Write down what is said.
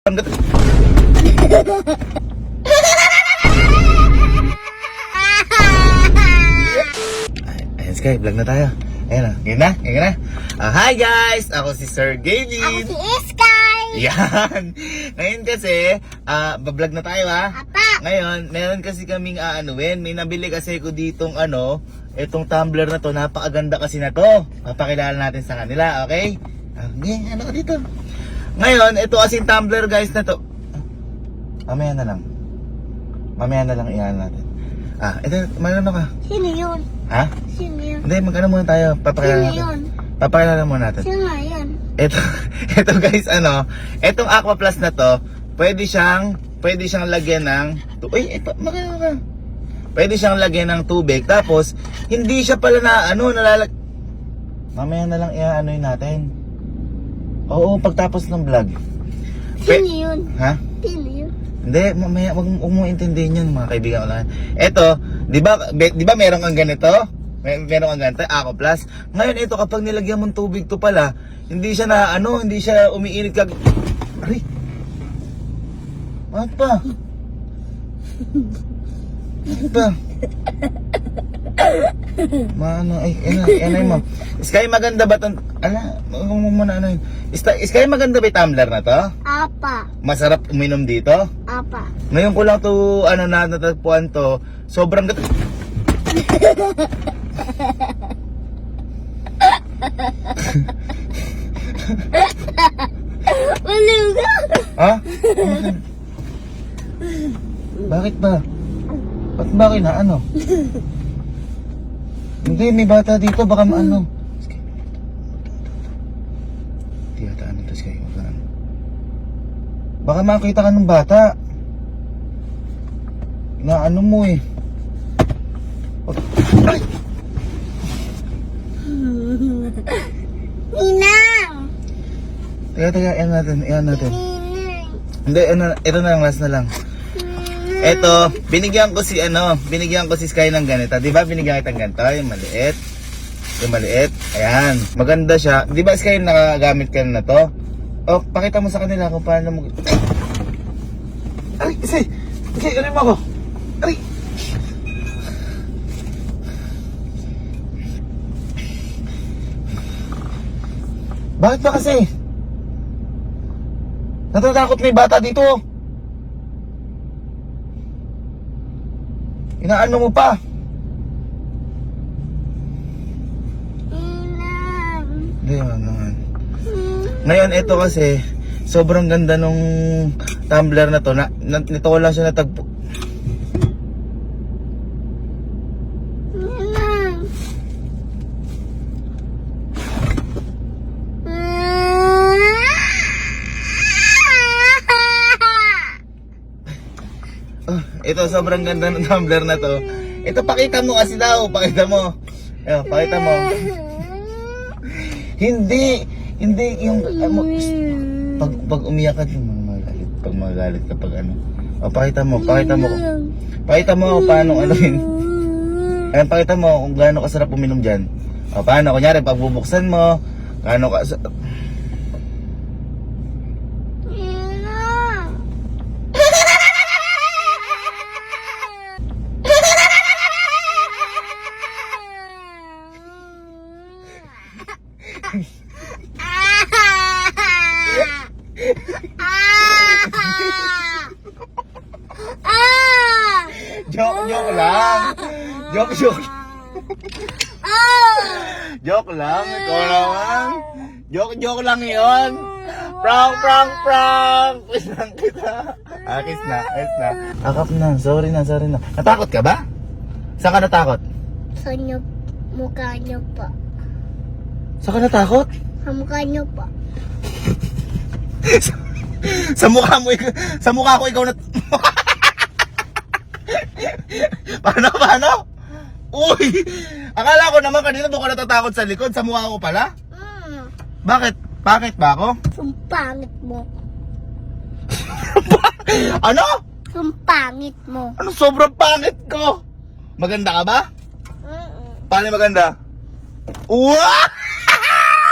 Ayan, Sky, vlog na tayo. Ayan na, ngayon na. Hi guys! Ako si Sir Gavin. Ako si Sky. Yan! Ngayon kasi, bablog na tayo ha. Apa. Ngayon, meron kasi kaming may nabili kasi ko ditong itong tumbler na to, napakaganda kasi na to. Papakilala natin sa kanila, okay? Ano ka dito? Ngayon, ito kasing tumbler guys na to. Mamaya na lang iyan natin. Ito, magano ka? Sino yun? Ha? Sino yun? Hindi, magano muna tayo. Papakilala Sino natin. yun? Papakilala muna natin. Sino nga yun? Ito guys, itong Aqua Plus na to, pwede siyang lagyan ng magano ka? Pwede siyang lagyan ng tubig, tapos hindi siya pala mamaya na lang i-anoin natin. Oo, pagtapos ng vlog. Sino yun? Ha? Sino yun? Hindi, mamaya wag mo intindihin yun, mga kaibigan ko lang. Ito, 'di ba meron kang ganito? Meron kang ganito, Aqua Plus. Ngayon ito, kapag nilagyan mo ng tubig to pala, hindi siya hindi siya umiinit kag. Aray. Bakit pa? Bakit pa? Ma'am. Sky, maganda ba itong, Sky, maganda ba yung tumbler na to? Apa. Masarap uminom dito? Apa. Ngayon ko lang to, natagpuan to, sobrang Maluga. Ha? Bakit ba? Bakit na Hindi, may bata dito, baka Sky. Hindi yata to, Sky. Baka makita ka ng bata. Mo eh. Ay! Ninang. Teka, iyan natin. Ninang. Hindi, ito na lang, last na lang. Ito, binigyan ko si Sky ng ganito. 'Di ba binigyan kita ng ganito, yung maliit. Ayan, maganda siya. 'Di ba Sky, nakagamit ka na to? Oh, pakita mo sa kanila kung paano mo. Ay, Sky, ano mo ako? Ay. Bakit ba kasi? Natatakot na yung bata dito. Inaano mo pa? Ninang. Hindi naman. Ngayon, ito kasi, sobrang ganda nung tumbler na to. Nito ko lang siya natagpo. Ninang. Ito, sobrang ganda ng tumbler na to. Ito, pakita mo kasi daw. Pakita mo. Ayun, pakita mo. Hindi yung pag umiyak ka, magalit. Pag magalit ka, pakita mo paano yun. Ayun, pakita mo kung gaano kasarap uminom dyan. Paano, kunyari, pag bubuksan mo, gaano ka. Joke lang. Joke lang. Ikaw naman. Joke lang yun. Prank. Kiss lang kita. Kiss na. Akap na. Sorry na. Natakot ka ba? Saan ka natakot? Sa mukha niyo pa. Saan ka natakot? Sa mukha niyo pa. Sa mukha ko ikaw Paano? Uy! Akala ko naman kanina doon ka natatakot sa likod. Sa mukha ko pala? Bakit? Bakit ba ako? Sumpangit mo. Ano? Sumpangit mo. Ano, sobrang pangit ko? Maganda ka ba? Paano maganda? Wow!